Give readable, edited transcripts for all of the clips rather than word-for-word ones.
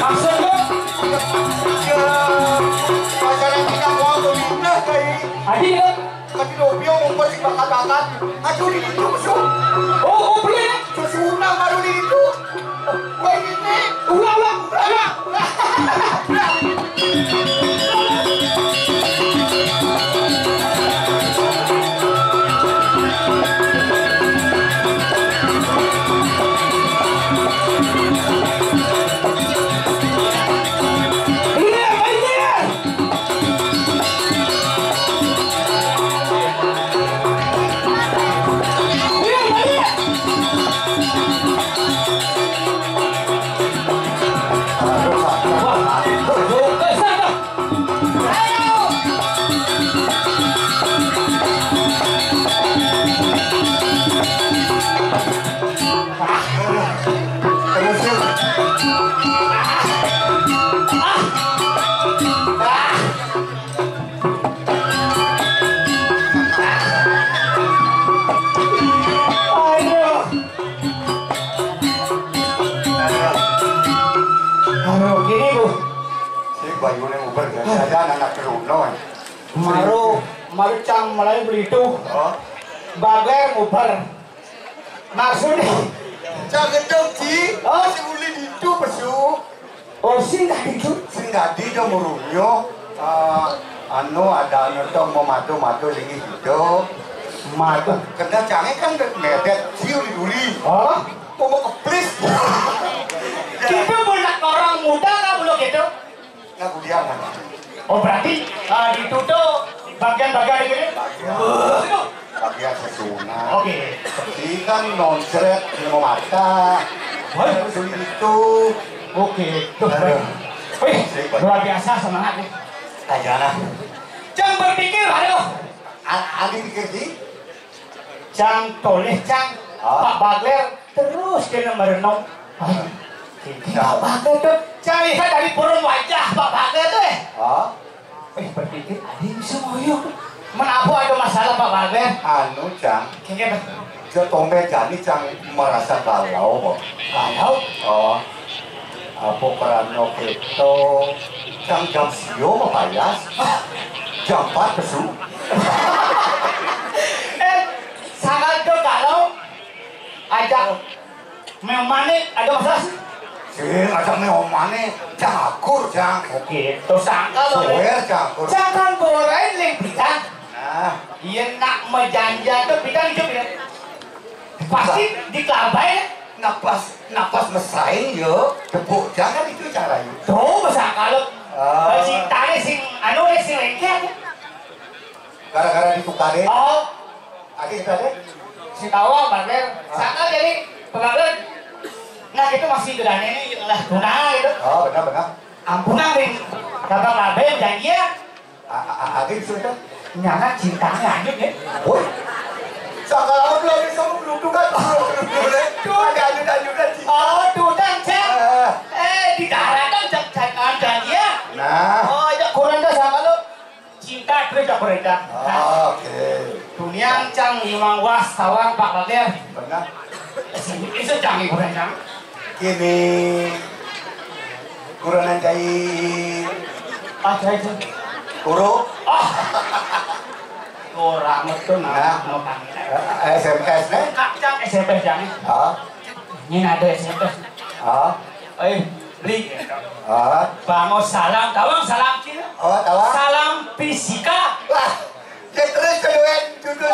Maksudnya? Masalah kita mau pindah kayak. Adi kan? Kasi Robio mau pasti bakat-bakat. Aduh dito so. Oh, beli ya? Susunang baru dito. Wah ini. Ulang. Maru cang mulai beli itu. Bagai ngubar. Maksudnya Cang gedong Ci. Oh. Si uli dito pesu. oh singgah itu. Singadi do murunyo. Ada to mau matu lingi dito. Mata. Kena cange kan medet si uli duri. Oh, Mau keplis. kita bukan orang muda nggak belum gitu. Nggak kuliah kan. Oh berarti itu tuh bagian-bagian ini. Bagian sesuna. Oke. Ini kan nonsret mau mata. Harus itu. Oke. Tuh. Wih, luar biasa semangat nih. Kayana. Jangan berpikir, aduh. Adi pikir di. Jangan toleh, jangan. Pak Bagler terus ke nomor 6. Pak Bagler tuh, jangan lihat dari burung wajah Pak Bagler tuh berpikir, ada yang bisa ngoyong. Menapa ada masalah Pak Bagler? Anu Cang, Kayaknya Tombe Jani Cang merasa galau kok. galau. Apa karena itu Cang jam sio mapayas, jam 4 besu. Sangat tuh galau. Ajak memanik ada masalah sih? Sing ajak neomane Cang akur Cang. Oke, terus sangka loh. Soer Cang akur. Jangan borain link bidang. Nah, Iya nak menjanja tuh bidang hidup ya. Pasti dikelabai. napas mesain yo, tepuk jangan itu caranya. Tuh masa kalau cintanya sing anu sing lengket. Gara-gara ditukarin, Oh, adik tadi. si tawa Bagler. Sangka jadi Bagler. Nah itu masih gedane ini lah guna gitu. Oh benar. Ampunan ring. Kata Bagler janji ya. Adik sudah. Nyana cintanya lanjut ya. Woi, sakal belum bisa belum ada lanjut. Oh, tudang cek. Di daerah kan jangan janji ya. Nah, Oh, ya kurang dah sama lo. Cinta terus ya kurang dah. oke, Dunia cang imang was tawang Pak Bagler. benar. Itu canggih kurang cang. Kini kurangan jai Ada itu. guru Orang itu Nah. mau kami. SMS nih. Kak cang SMP jangan. Ini ada SMP. Beli. Bangun salam, tawang salam Cina. Tahu? Salam fisika. Wah, ya terus keduaan judul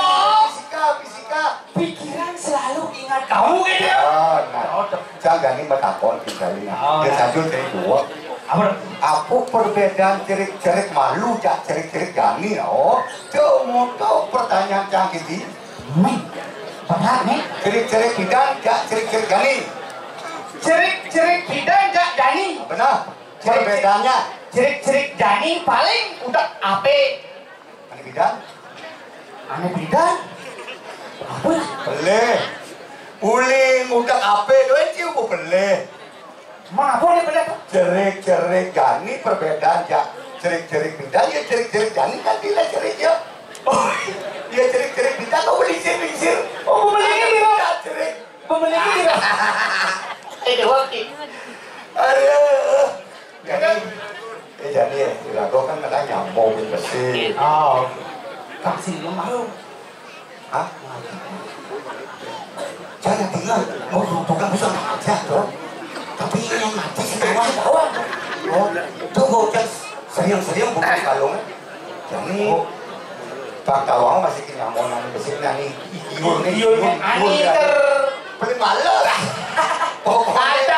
fisika. Pikiran selalu ingat kamu gitu. Nah, jangan ini metakon tinggalin. Oh, Dia nah. lanjut dari dua. Apa perbedaan cerik-cerik malu cak cerik-cerik gani cuma tuh pertanyaan canggih di Benar nih. cerik-cerik bidang cak cerik-cerik gani Cerik-cerik bidang gak Dani. benar perbedaannya Cerik-cerik Dani paling udah ape. Ini bidang Aneh bidang. Apa lah? boleh uling udah apa doang cium boleh Mana boleh beda tuh? cerik-cerik gani perbedaan cak cerik-cerik bidang ya cerik-cerik gani kan tidak cerik ya dia cerik-cerik bidang kau belisir-belisir Pembelinya biro. cerik Pembelinya biro. Waktu. aduh jadi ya, gue kan katanya mau bersih. Oh, kasih lu malu. Hah? Jangan tinggal, mau tukang bisa aja tuh. Tapi yang mati sih kawan-kawan. Oh, tuh gue sering bukan kalungnya. Jadi Pak Tawang masih kenyamonan besi nani iur ani paling malas. Pokoknya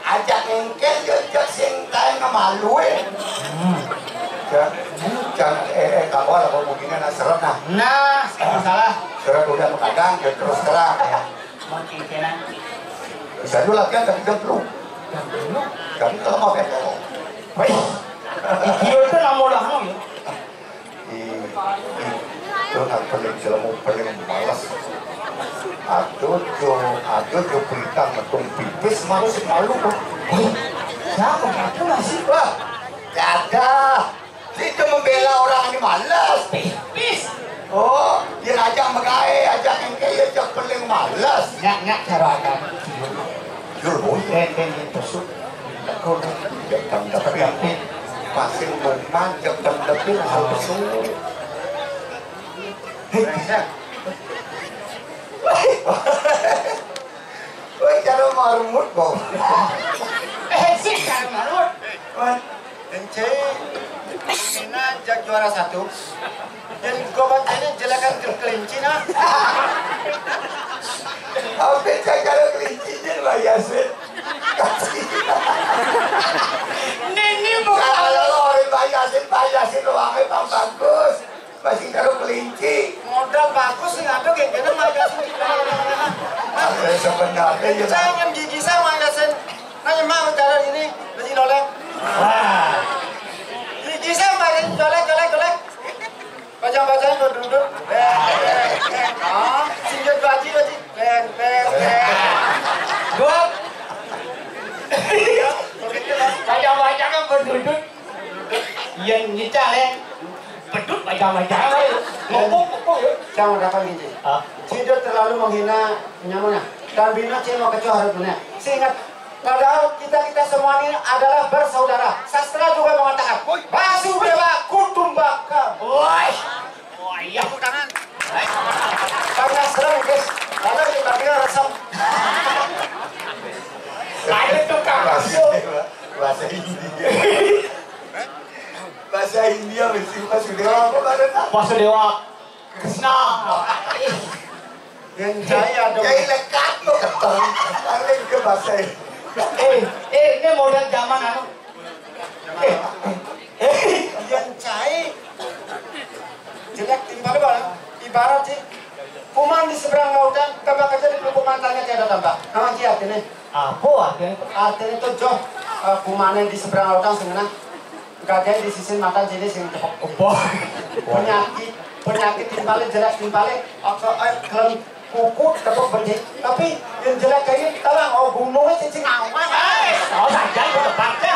ajak engkel jajak sing tayo nga maluin. Jangan kamu lah kalau mungkin na serap na. Nah, masalah. Serap udah makadang terus terang. Makin kenan. Bisa dulu latihan tapi jam belum. Kami kalau mau beto. Baik. Ikiyo itu namo lah no ya. Itu nang paling malas. Aduh berita ngetung pipis malu sih malu kok. Siapa itu masih? Wah, ada. Itu membela orang ini malas. Pipis. Oh, dia ajak mengae, ajak engke ajak paling malas. Nyak cara akan. Jur boy. Itu sup. Kau Jangan dapat masih memanjang dan lebih asal besok. Woi, cara marmut kok. sih cara marmut. Ence, Ina jak juara 1. Dan gobatnya jelekan ke kelinci nah. Apa cara kelincinya Mbak Yasin? Nini bukan. Kalau orang Mbak Yasin ruangnya tak bagus. Masih karo kelinci. Modal bagus sih ada kayak gini Mbak Yasin. Sebenarnya ya. Jangan gigi sama Mbak Yasin. Nanya mau cara ini beli lolek. Gigi sama Mbak Yasin golek. Bajang-bajang duduk. Sinjat baji. Dua. Baca-baca kan berduduk. Yang nyicah ya. Bedut baca-baca ngomong ya. Jangan dapat gigi. Tidak terlalu menghina nyamunya. Dan bina mau kecoh dunia. Seingat, padahal kita semua ini adalah bersaudara. Sastra juga mengatakan, Basudeva Kutumbaka. Woi, iya tangan. Karena serem guys, karena kita resam. Ada tukang bahasa India. Bahasa India mesti Basudewa apa mana? Basudewa Krishna. Yang saya dong. Kayak lekat lo ketong. Paling ke bahasa Ini model zaman anu. Yang saya jelek timpal bang. Ibarat sih. Kuman di seberang lautan, tambah kerja di pelupuk mantannya tiada tambah. Nama dia artinya. Apa artinya? Artinya itu joh. Kumanen di seberang lautan sengenang. Gajah di sisi makan jadi sing tepok. Penyakit timpalnya jelek timpalnya. Kelem kuku tepok benci. Tapi yang jelek kayak talang gunungnya cincin awan. Oh saja tebaknya.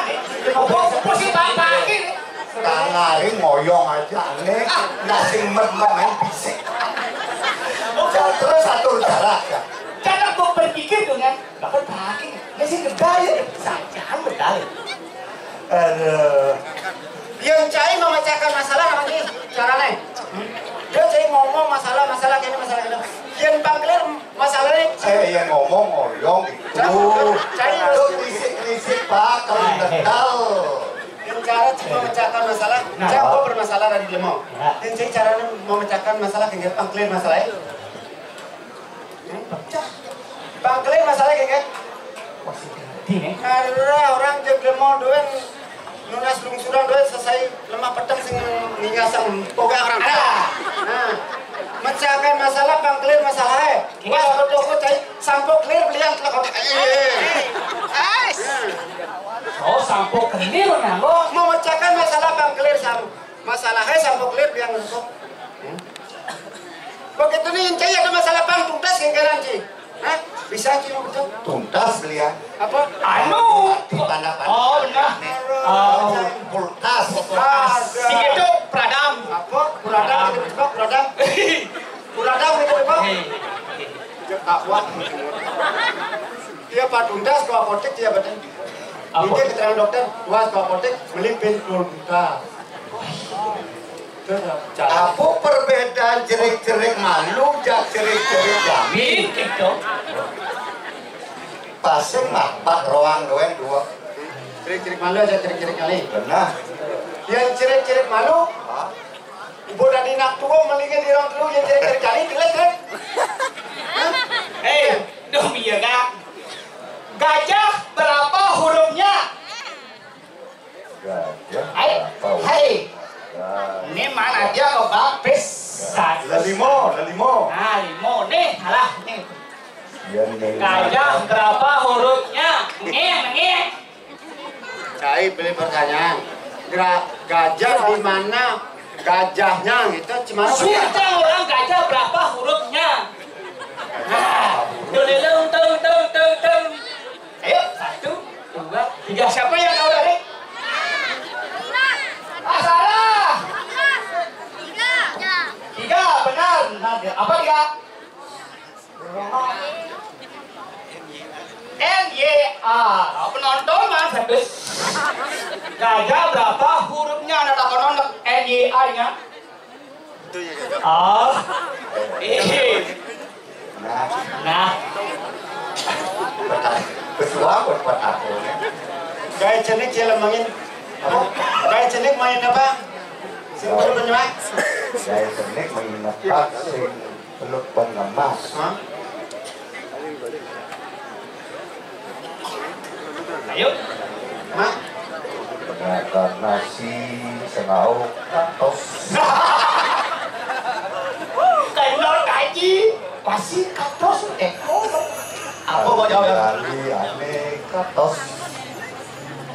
Apa sih bapak ini? Ngari ngoyong aja aneh. Nasi main bisik. Terus satu jarak ya. Jangan kau berpikir dengan bakal pakai. Masih gedaya. Saja bedaya. Aduh. Yang cai memecahkan masalah namanya caranya. Dia cai ngomong masalah kayak ini masalah ini. Yang pangklir masalahnya. Yang ngomong ngoyong itu. Itu risik Pak kalau dendal. Yang cara memecahkan masalah. Siapa bermasalah dari demo. Yang cai caranya memecahkan masalah kayak pangklir masalahnya. Pangklir masalah kayak karena orang jaga mau doen nunas lungsuran doen selesai lemah pedang sing ningasang boga orang nah mecahkan masalah pangklir masalah wah betul cai sampo clear belian telak oh sampo clear nah lo mau mecahkan masalah pangklir masalahnya sampo clear belian untuk begitu nih cai ada masalah pang tuntas kengkeran cai bisa cai betul Tuntas belian. apa anu Tanda-tanda. oh benar Kultas. si itu Pradam apa Puradam itu betul Puradam itu betul tak kuat dia Pak Tuntas ke apotek dia betul Ini keterangan dokter, was ke apotek beli pil Kulka. Apa perbedaan jerik-jerik malu dan jerik-jerik jamin? Gitu. Pasien mapak roang doang dua. Jerik-jerik malu aja jerik-jerik kali. Benar. Yang jerik-jerik malu, ibu tadi nak tua melingin di orang dulu yang jerik-jerik kali, jelas. Duh iya kak. Gajah berapa hurufnya? Gajah. Hai. Ini mana aja kok bapis? Limo. Nah, limo nih, alah nih. Gajah. Gajah berapa hurufnya? Ngeng. Saya beli pertanyaan. Gajah di mana gajahnya gitu? Cuma Sudah orang gajah berapa hurufnya? Nah, tung. Ayo, 1, 2, 3. Siapa yang tahu tadi? Salah. 3, benar. Apa dia? NYA. Penonton mas, habis. Gajah berapa hurufnya? Ada konon NYA-nya? Oh. Nah. Ketua buat aku. gaya cenik cilemangin apa? Gaya cenik main apa? Sing belum nyemak. Gaya cenik menginapkan sing belum pengemas. Ayo. Mak. Makan nasi senau katos. Kenal kaji pasti katos apa mau jawab? Kali aneh katos.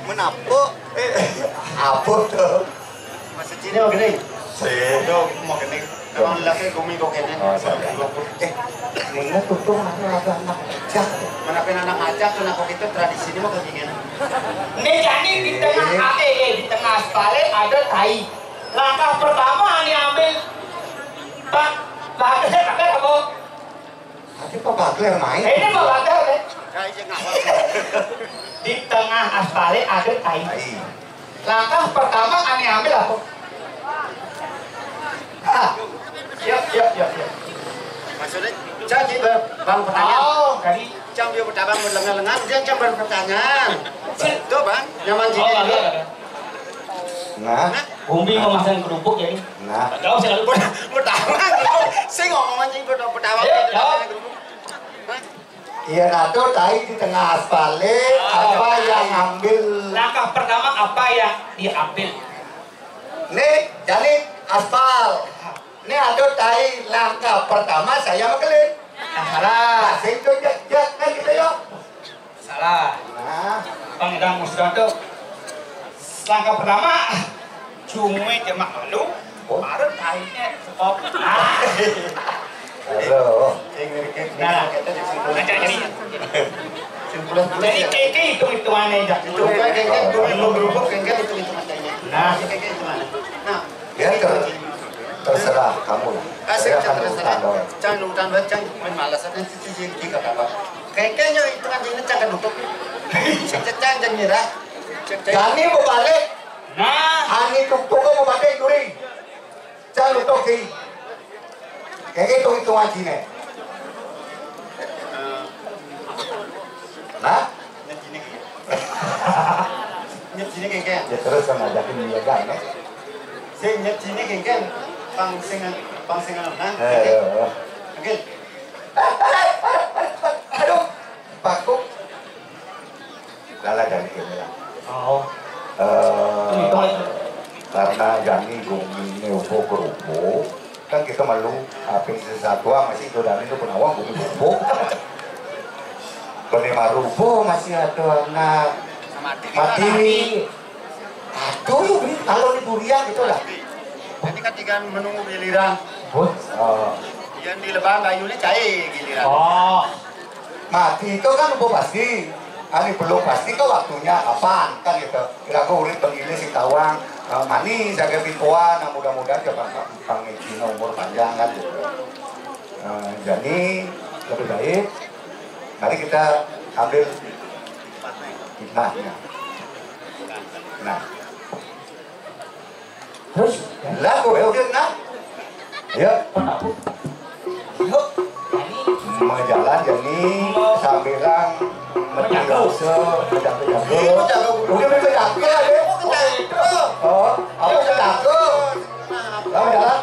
Menapo? Apa tuh? Masa Cina mau gini? Sedok. Mau gini? Emang laki gumi kok kene. Ini tutup ada anak ajak. Mana anak ajak kenapa kita tradisi ini mau kayak gini? Nih jadi di tengah di tengah balik ada tai. Langkah pertama nih ambil Pak pakai apa? Tapi Pak Bagler main. Ini Pak Bagler deh. Kayak ngawal. Di tengah aspal ada tai. Langkah pertama ane ambil apa? Yuk. Maksudnya, jadi bang pertanyaan. Oh, tadi. Cang dia bertabang berlengan-lengan, dia cang berpertanyaan. Itu bang, nyaman jadi dia. Nah, Bumbi mau masang kerupuk jadi. nah. Jawab saya lalu. Bertabang, saya ngomong aja bertabang. Iya nato tai di tengah aspal apa yang ambil? Langkah pertama apa yang diambil? Nih, jadi aspal. Nih ada tai langkah pertama saya makelin. Salah. Saya itu kan kita yuk. Salah. Nah, Pangdam Musdanto. Langkah pertama cumi jemak malu. Baru tainya stop. halo. Nah, baca jadi. Jadi keke hitung-hitungannya aja. Itu kan kengkek berubah kengkek itu matanya. Nah, Kengkek itu mana? Nah, Ya terserah kamu lah. Asik Saya akan terserah. utang doang. Cang lutan banget cang main malas nanti tiga apa. Kengkeknya itu kan ini cang nutup. Cang dan nyerah. Jani mau balik. nah, Hani tuktuka mau balik duri. Jangan lupa ki. Kayak gitu hitungan sini. Nah, Nyet sini kengkek. ya terus sama ngajakin dia gang ya. Sing nyet sini kengkek. Pangsingan nah. Oke. Aduh, Pakku. Lala dari ini lah. oh, hitung itu. Karena Jani gumi neupo kerupo, kan kita malu apa sesuatu masih itu dan itu penawang gumi kerupo. Kalau marupo masih ada anak mati. Aduh, kalau di durian gitu lah. Ini kan tinggal menunggu giliran. Yang di lebang kayunya cair giliran. Oh, Mati itu kan udah pasti. Ini belum pasti kok waktunya kapan kan gitu. Kira aku urip pengilih si tawang manis jaga pintuan. Nah, mudah-mudahan jangan pangicina umur panjang kan gitu. Jadi lebih baik mari kita ambil hikmahnya. Nah. Terus? Lah, gue udah nah. Ayo. Yuk. Mau jalan jadi sambilan menjaga, udah menjaga ya. Oh, aku menjaga. Kamu jalan.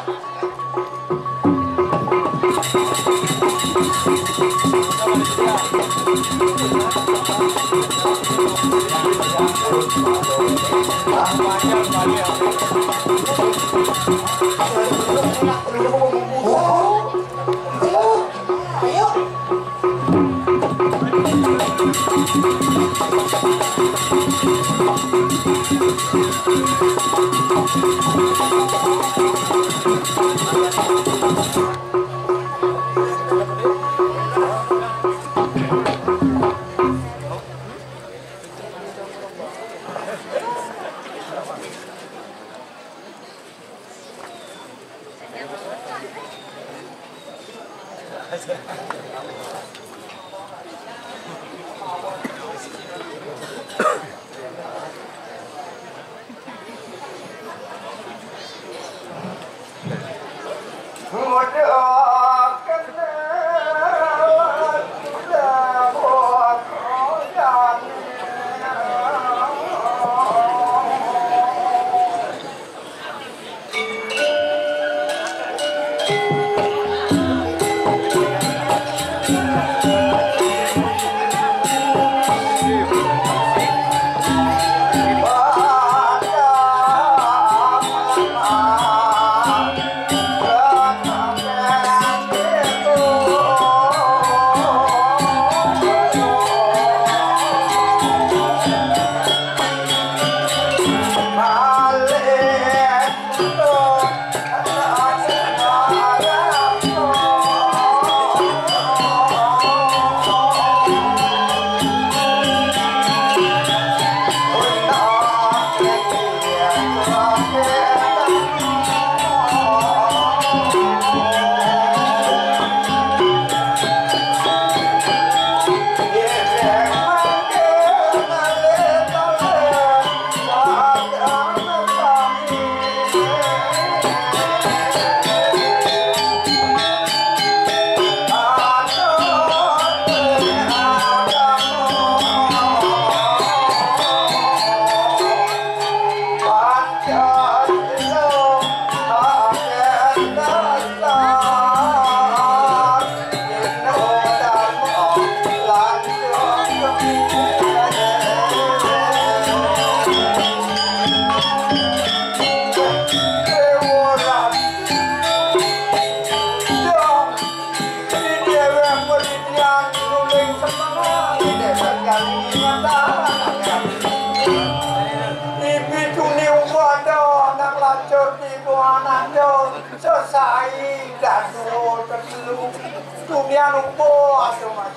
Dunia lumpuh aduh mas.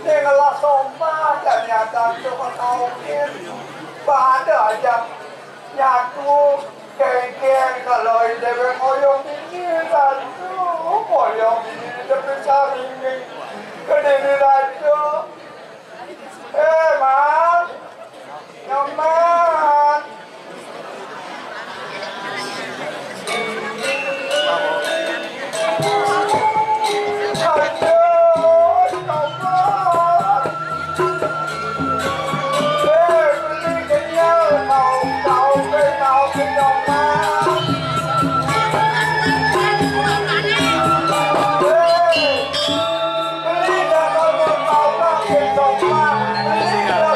Dengan sompa ternyata cuma kaukin. Pada aja nyatu kengkeng kalau dewe moyong ini aduh moyong ini dewe saringi kediri rajo. Man, nyaman. Beli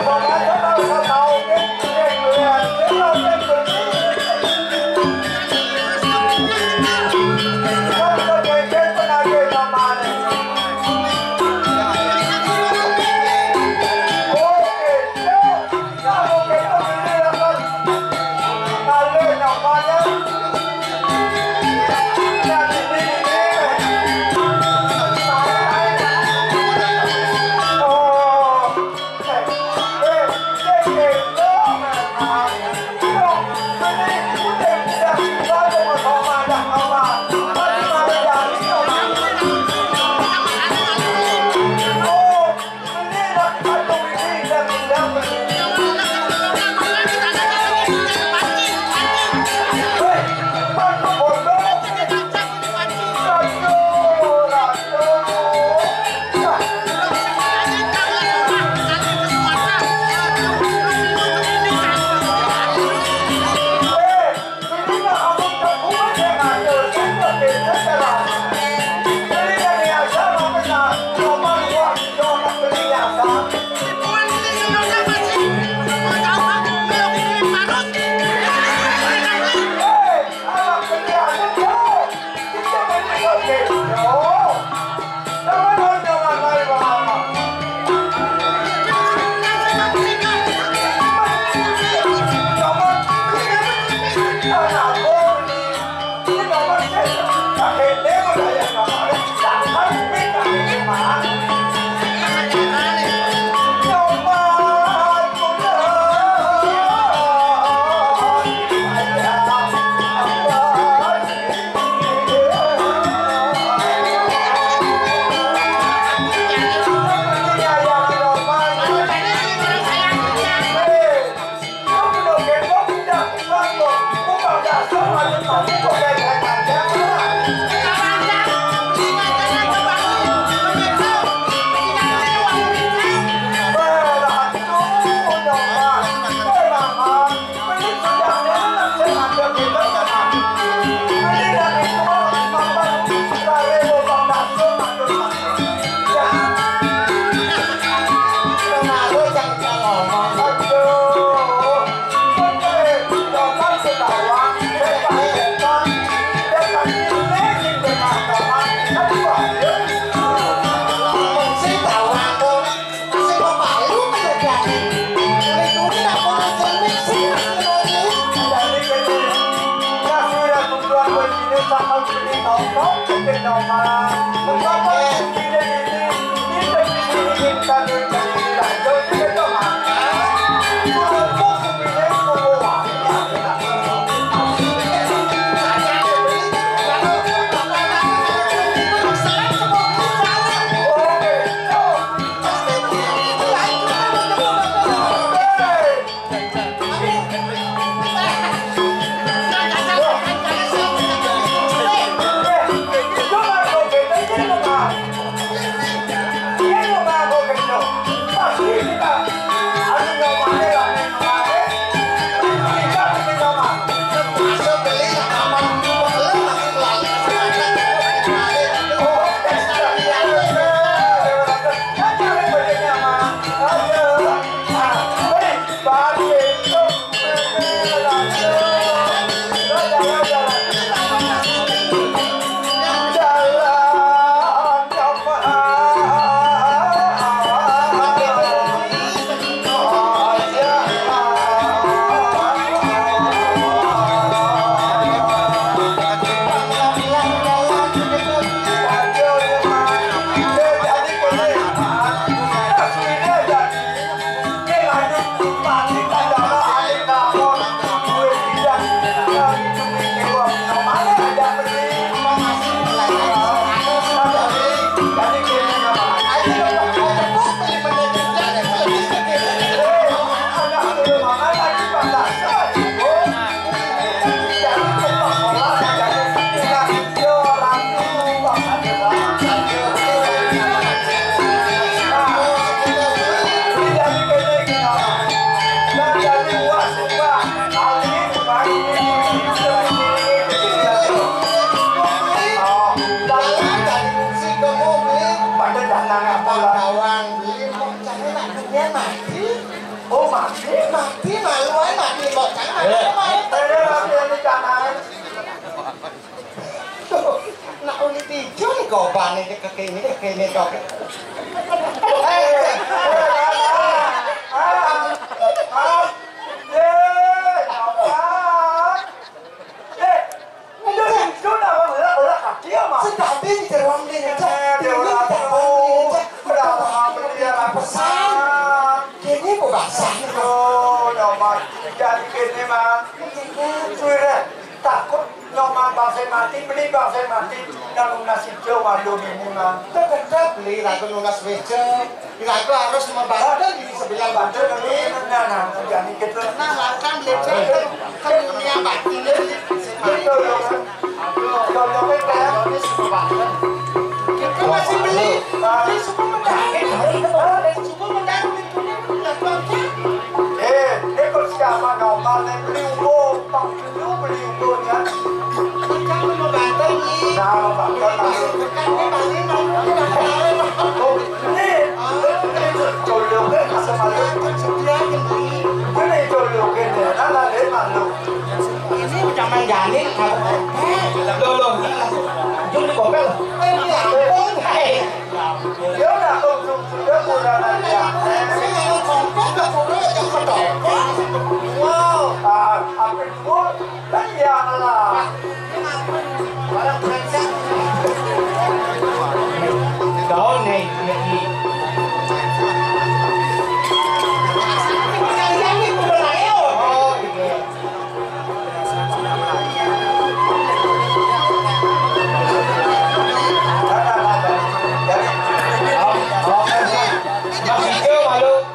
Hãy subscribe cho kênh Ghiền Mì Gõ để không bỏ lỡ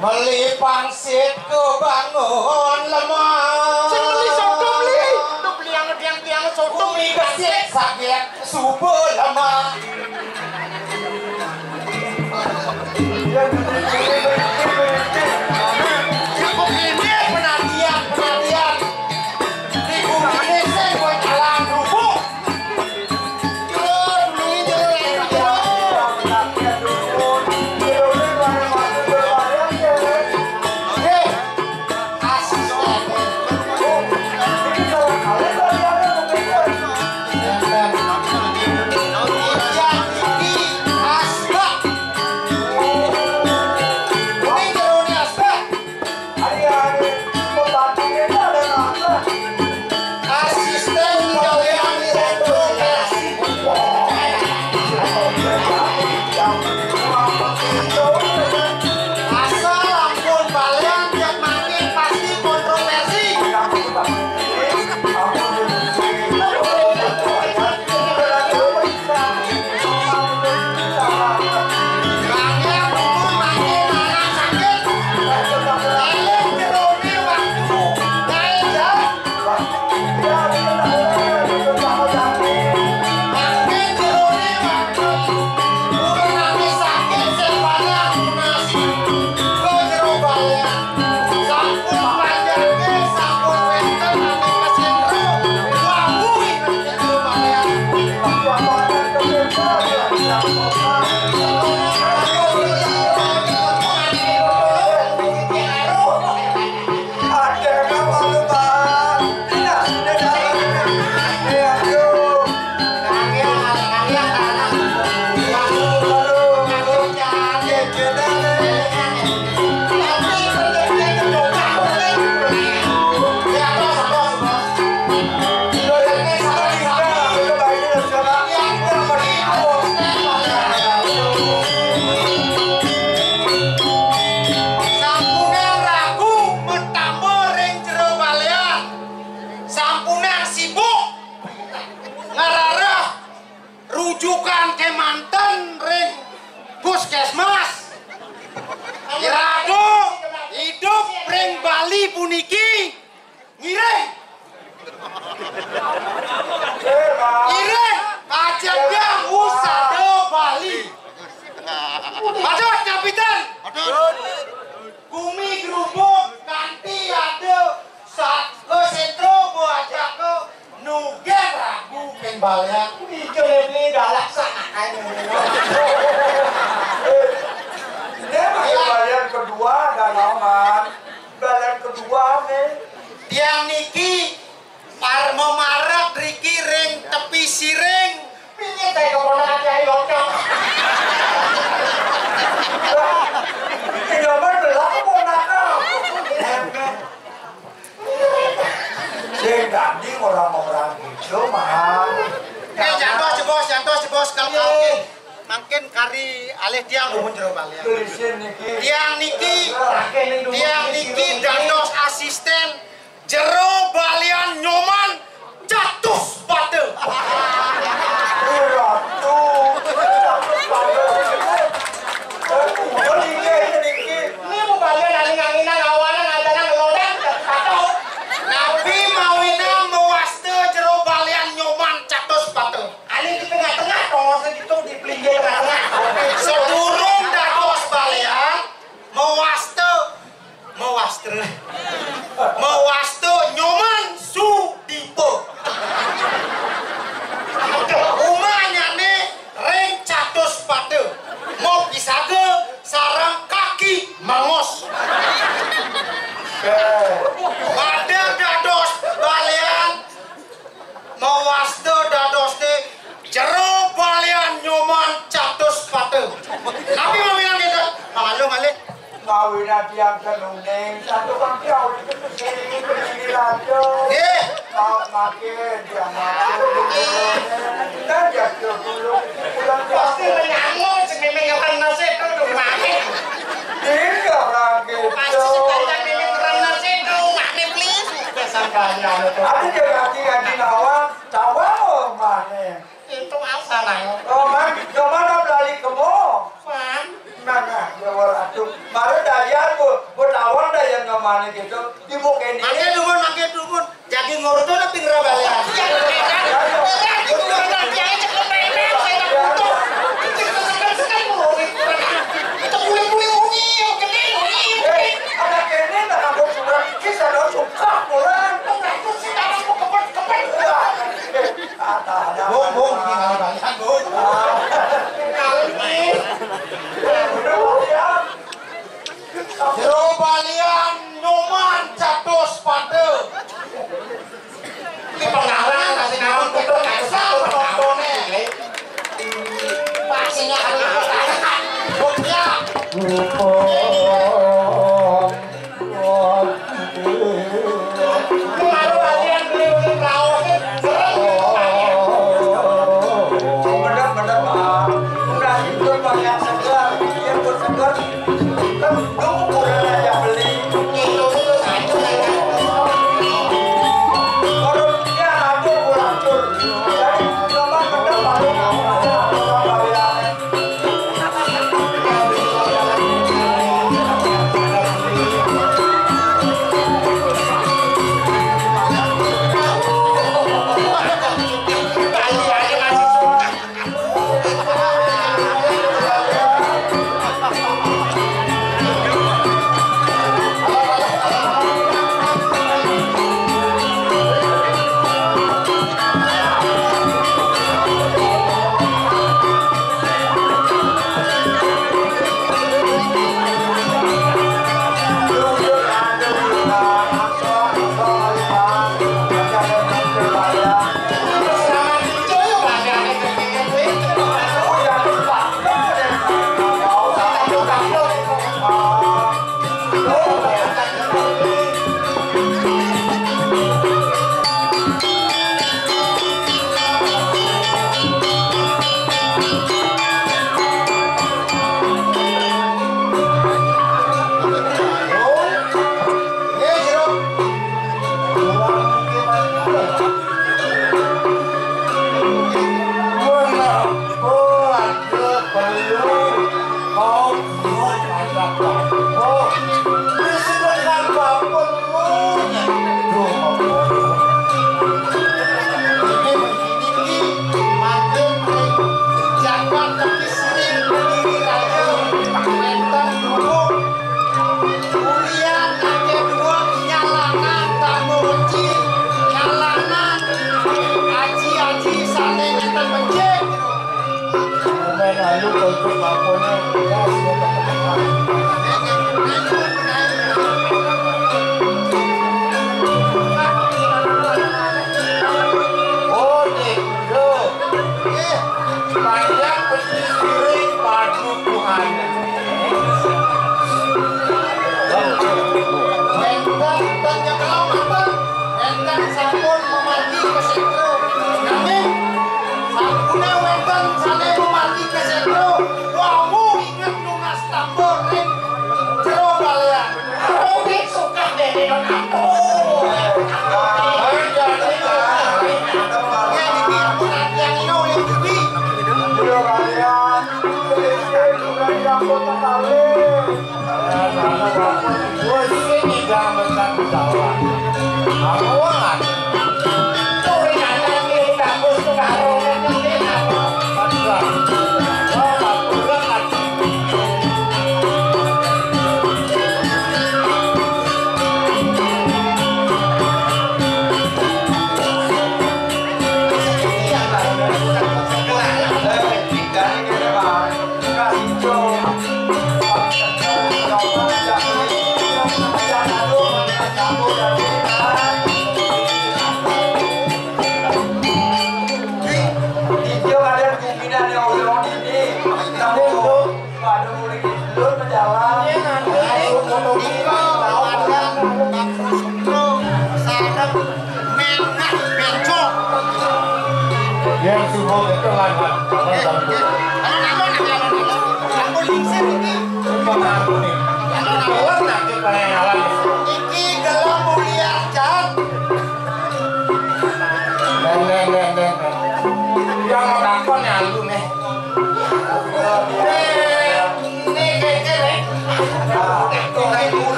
Meli pangsitku bangun lemah. Sing meli soto meli. Tuh beli yang tiang-tiang soto Bumi kesik sakit subuh lemah. Ini penantian. Di bumi ini saya buat jalan rubuk. dulu ini tanaman. Balen kedua nih. Tiang niki parmo marak riki ring tepi siring. Piye teh keponakan Kyai Gocong. Tidak belah keponakan. Sing tadi orang-orang gitu mah. Jantos bos kalau makin kari alih tiang nuhun jero balian. Tiang niki dados asisten jero balian nyoman catus pate. Ini mau balian angin-anginan awanan ngajaran ngelodang kacau. Nabi mawina mewaste jero balian nyoman catus pate. Ani di tengah-tengah tongos itu di pelinggir tengah-tengah. Sedurung dados balian mewaste nyoman Sudipo. Umanya ne ring catus pate. Mau pisage sarang kaki mangos. Pada dados balian mewaste dados ne jero balian nyoman catus pate. Nabi mau bilang gitu. Malu malih. Mawina tiang kenuneng, satu kan jauh itu kesini raja. Makin dia makin. Dan jatuh dulu pulang Pasti menyangkut sememeng orang nasi itu tuh mati. tiga orang gitu. Pasti sebanyak memeng orang nasi itu mati please. Pesan kalian itu. Ada jadi nawang, tawang mana? Itu apa nang? Kemana balik kemo? Paham? Nah, ya waratu. Baru dalian bu tawang dah yang kemana gitu. Di muka ini. Mangke dumun. Jadi ngurut na pingra balian. Anak ini tak aku surat kisah dah suka pulang. Bung, gimana balian, Bung? Jero balian nyoman catus pate. Ini pengarang kasih naon itu kasar penontonnya. Pastinya harus tahan. Buknya. Kemaru balian beli rawon serem. Bener-bener Pak. Udah itu banyak segar, dia bersegar. Tunggu udah aja beli. Itu satu lagi. Kalau dia aku pulang tur. Jadi coba bener baru namanya kalian.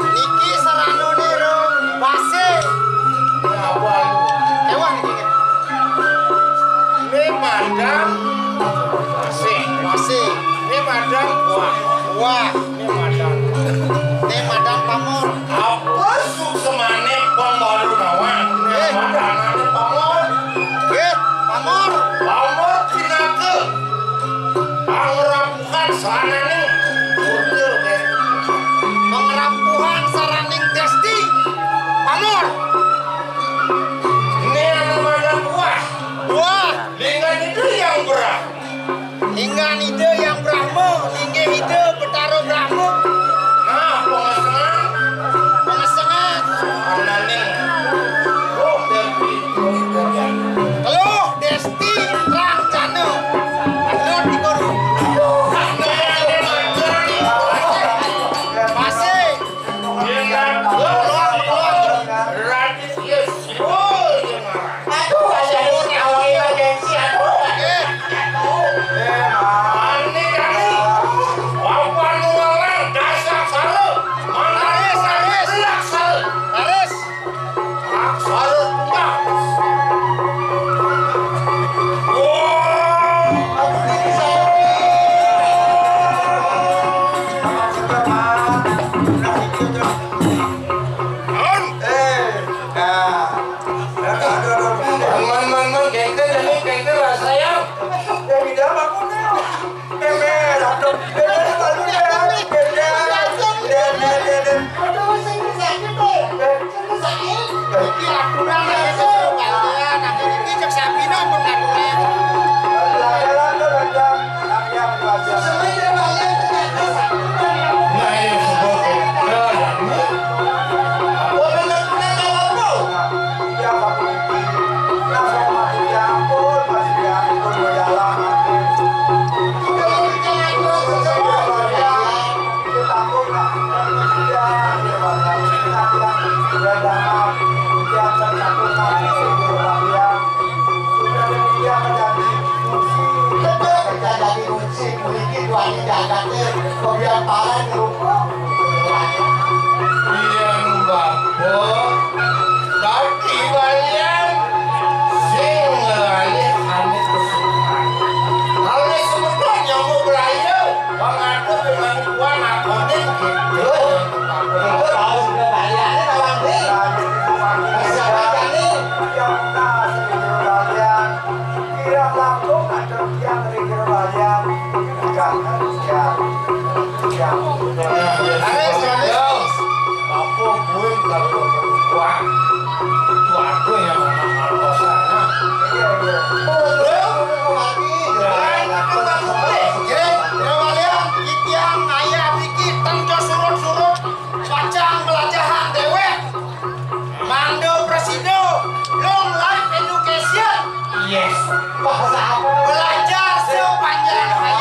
Niki sarano nero wase. Ewan iki. Ini madang wase. Ini madang buah. Ini madang pamor. Apa suk semane pembaru nawang? Madangane pamor. Pamor. Pamor tinake. Pangrapuhan sanane. Betul deh. Pengerampuhan saraning Desti. Pamor. Ini namanya buah. Linggan itu yang berat. Linggan ide yang Brahma, linggih ide betaro Brahma. Nah, Pengesengan. anane. Oh, Dewi. Teluh Desti Rangjana. Adon dikoru. Masih. Linggan radis yes. Oh, aduh, ada awalnya gengsi aduh. Ani kami. Bapak nualang dasar salu. Aris. Aris. Salu enggak. Man, gengkel jadi gengkel lah sayang. Iki aturan nek sesuatu kalian, akhir iki cek Sabina pun aturan. Nah, ini sebuah gengkel. Apa benar-benar apa? palan kerupuk. Yang bapak tapi kalian sing ngalih aneh kesukaan. Halnya sebenarnya nyamuk belanja pengadu dengan kuan akonin gitu. Itu tahu sudah baliannya kawan nih. Bisa baca nih. Yang tak sedikit kalian kira langsung ada yang sedikit kalian bukan harusnya yang Ayo, Sradio. Apa gue kalau kuat itu aku yang anak sana. Yes. Bahasa apa? Belajar sepanjang hayat.